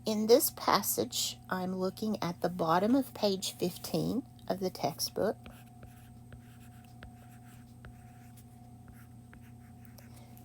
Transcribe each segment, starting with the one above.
In this passage, I'm looking at the bottom of page 15 of the textbook.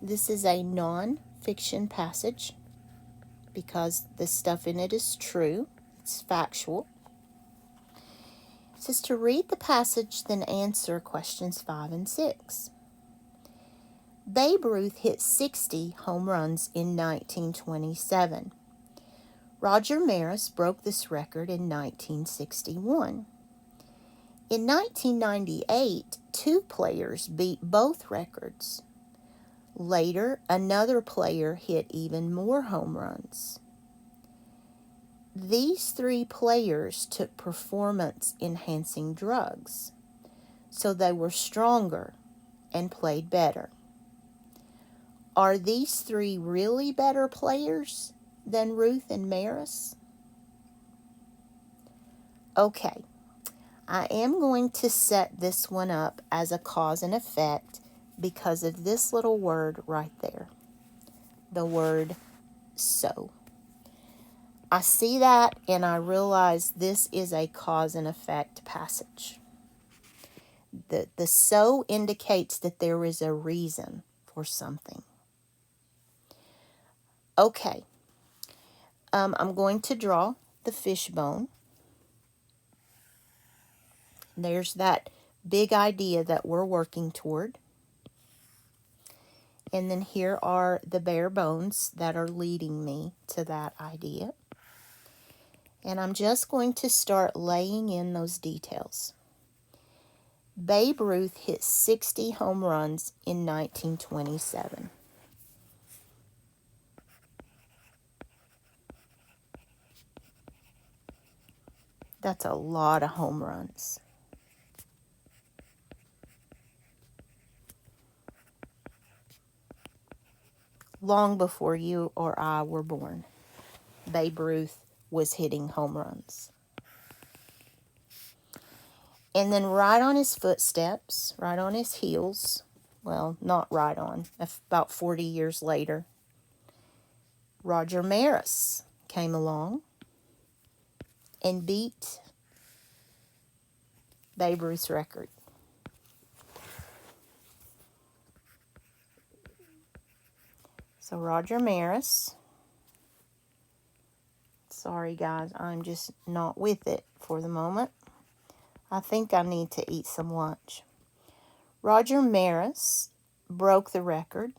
This is a non-fiction passage because the stuff in it is true. It's factual. It says to read the passage, then answer questions 5 and 6. Babe Ruth hit 60 home runs in 1927. Roger Maris broke this record in 1961. In 1998, 2 players beat both records. Later, another player hit even more home runs. These 3 players took performance-enhancing drugs, so they were stronger and played better. Are these 3 really better players than Ruth and Maris? Okay, I am going to set this one up as a cause and effect because of this little word right there, the word so. I see that and I realize this is a cause and effect passage. The so indicates that there is a reason for something. Okay, I'm going to draw the fishbone. There's that big idea that we're working toward. And then here are the bare bones that are leading me to that idea. And I'm just going to start laying in those details. Babe Ruth hit 60 home runs in 1927. That's a lot of home runs. Long before you or I were born, Babe Ruth was hitting home runs. And then right on his footsteps, right on his heels, well, not right on, about 40 years later, Roger Maris came along and beat Babe Ruth's record. So Roger Maris, sorry guys, I'm just not with it for the moment. I think I need to eat some lunch. Roger Maris broke the record.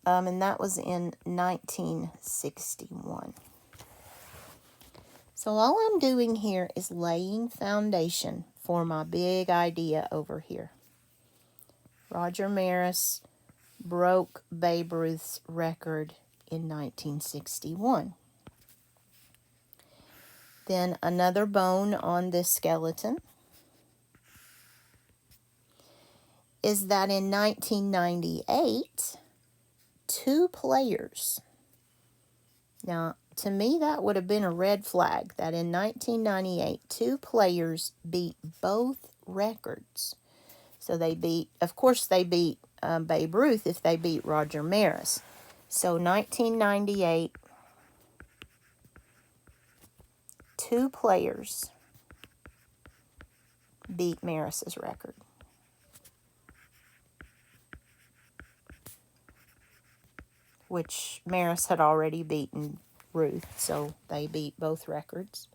And that was in 1961. So all I'm doing here is laying foundation for my big idea over here. Roger Maris broke Babe Ruth's record in 1961. Then another bone on this skeleton is that in 1998, 2 players, now to me that would have been a red flag, that in 1998, 2 players beat both records. So they beat, of course they beat Babe Ruth if they beat Roger Maris. So 1998, 2 players beat Maris's record. Which Maris had already beaten Ruth, so they beat both records.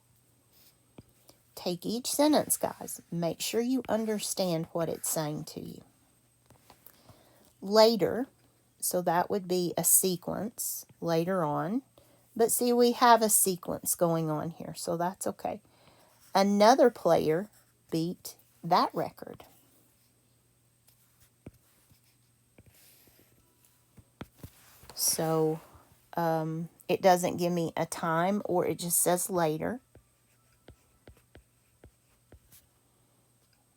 Take each sentence, guys. Make sure you understand what it's saying to you. Later, so that would be a sequence later on. But see, we have a sequence going on here, so that's okay. Another player beat that record. So it doesn't give me a time, or it just says later.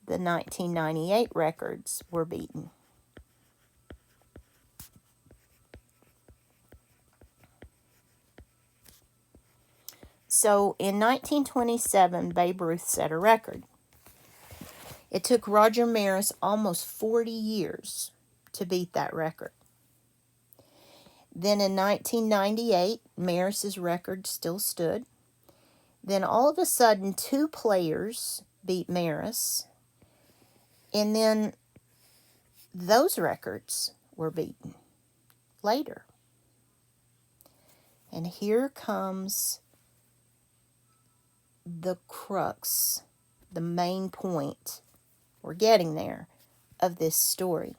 The 1998 records were beaten. So in 1927, Babe Ruth set a record. It took Roger Maris almost 40 years to beat that record. Then in 1998, Maris's record still stood. Then all of a sudden, 2 players beat Maris. And then those records were beaten later. And here comes the crux, the main point, we're getting there, of this story.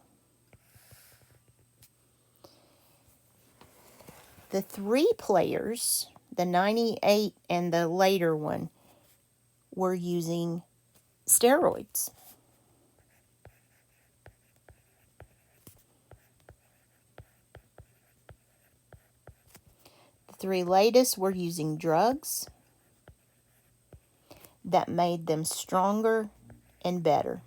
The 3 players, the 98 and the later one, were using steroids. The 3 latest were using drugs that made them stronger and better.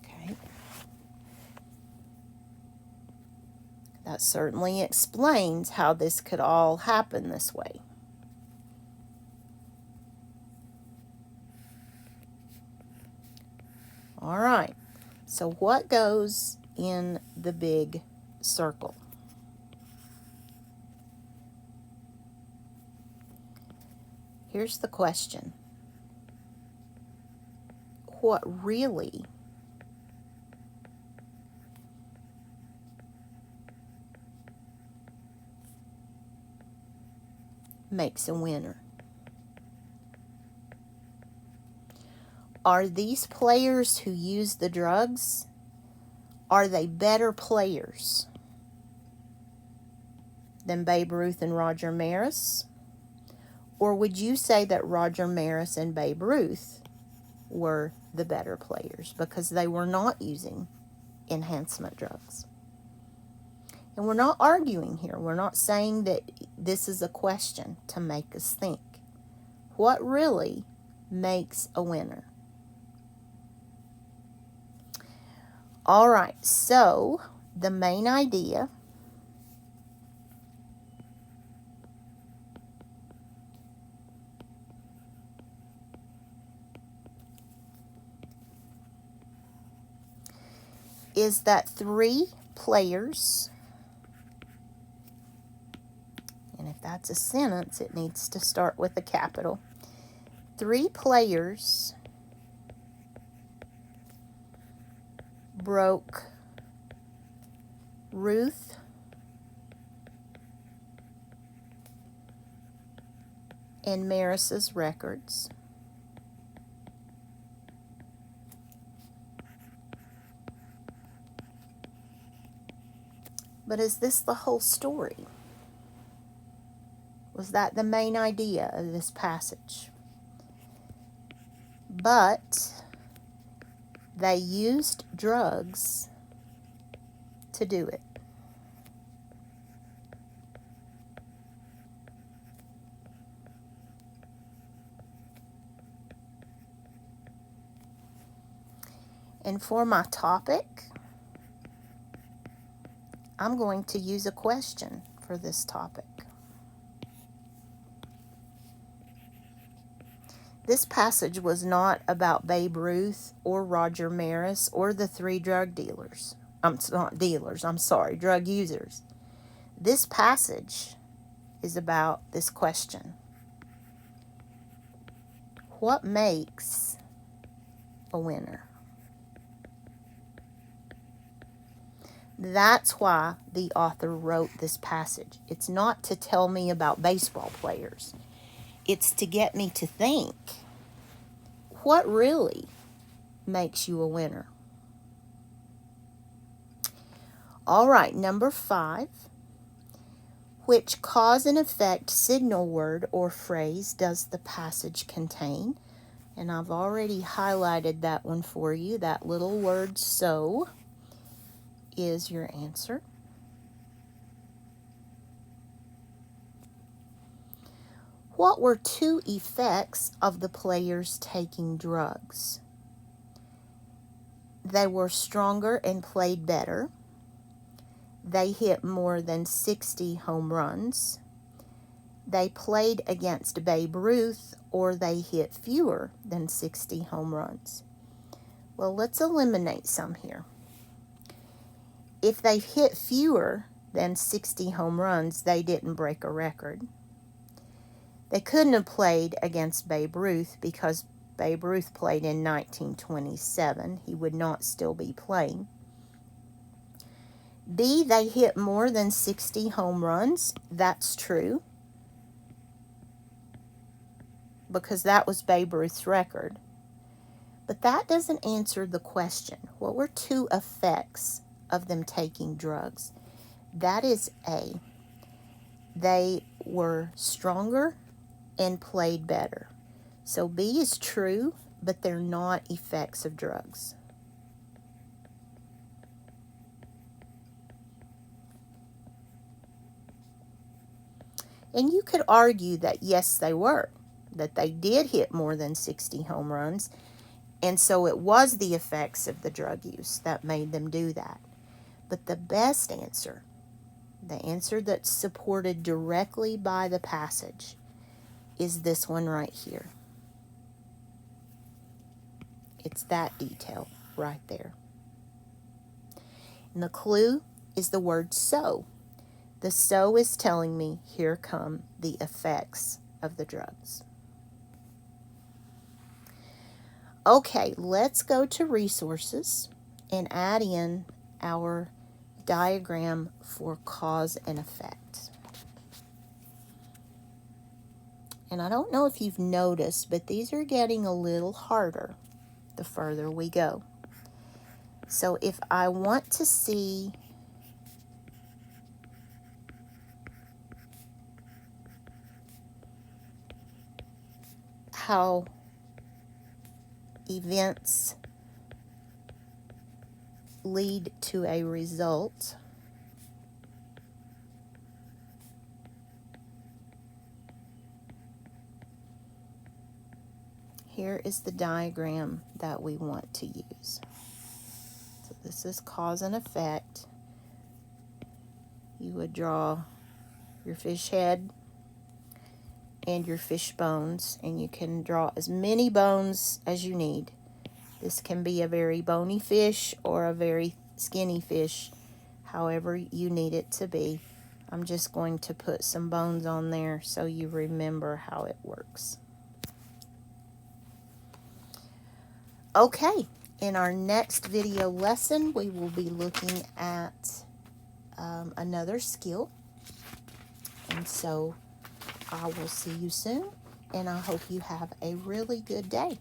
Okay. That certainly explains how this could all happen this way. All right, so what goes in the big circle? Here's the question. What really makes a winner? Are these players who use the drugs, are they better players than Babe Ruth and Roger Maris? Or would you say that Roger Maris and Babe Ruth were the better players because they were not using enhancement drugs? And we're not arguing here. We're not saying that this is a question to make us think. What really makes a winner? All right, so the main idea is that 3 players, and if that's a sentence, it needs to start with a capital. 3 players broke Ruth and Maris's records. But is this the whole story? Was that the main idea of this passage? But they used drugs to do it. And for my topic, I'm going to use a question for this topic. This passage was not about Babe Ruth or Roger Maris or the 3 drug dealers. Drug users. This passage is about this question. What makes a winner? That's why the author wrote this passage. It's not to tell me about baseball players. It's to get me to think, what really makes you a winner? All right, number 5. Which cause and effect signal word or phrase does the passage contain? And I've already highlighted that one for you. That little word so is your answer. What were 2 effects of the players taking drugs? They were stronger and played better. they hit more than 60 home runs, they played against Babe Ruth, or they hit fewer than 60 home runs. Well, let's eliminate some here. If they've hit fewer than 60 home runs, they didn't break a record. They couldn't have played against Babe Ruth because Babe Ruth played in 1927. He would not still be playing. B, they hit more than 60 home runs. That's true, because that was Babe Ruth's record. But that doesn't answer the question. What were two effects of them taking drugs? That is A, they were stronger and played better. So B is true, but they're not effects of drugs. And you could argue that yes, they were, that they did hit more than 60 home runs, and so it was the effects of the drug use that made them do that. But the best answer, the answer that's supported directly by the passage, is this one right here. It's that detail right there. And the clue is the word so. The so is telling me here come the effects of the drugs. Okay, let's go to resources and add in our diagram for cause and effect. And I don't know if you've noticed, but these are getting a little harder the further we go. So if I want to see how events lead to a result, here is the diagram that we want to use. So this is cause and effect. You would draw your fish head and your fish bones, and you can draw as many bones as you need. This can be a very bony fish or a very skinny fish, however you need it to be. I'm just going to put some bones on there so you remember how it works. Okay, in our next video lesson, we will be looking at another skill. And so I will see you soon, and I hope you have a really good day.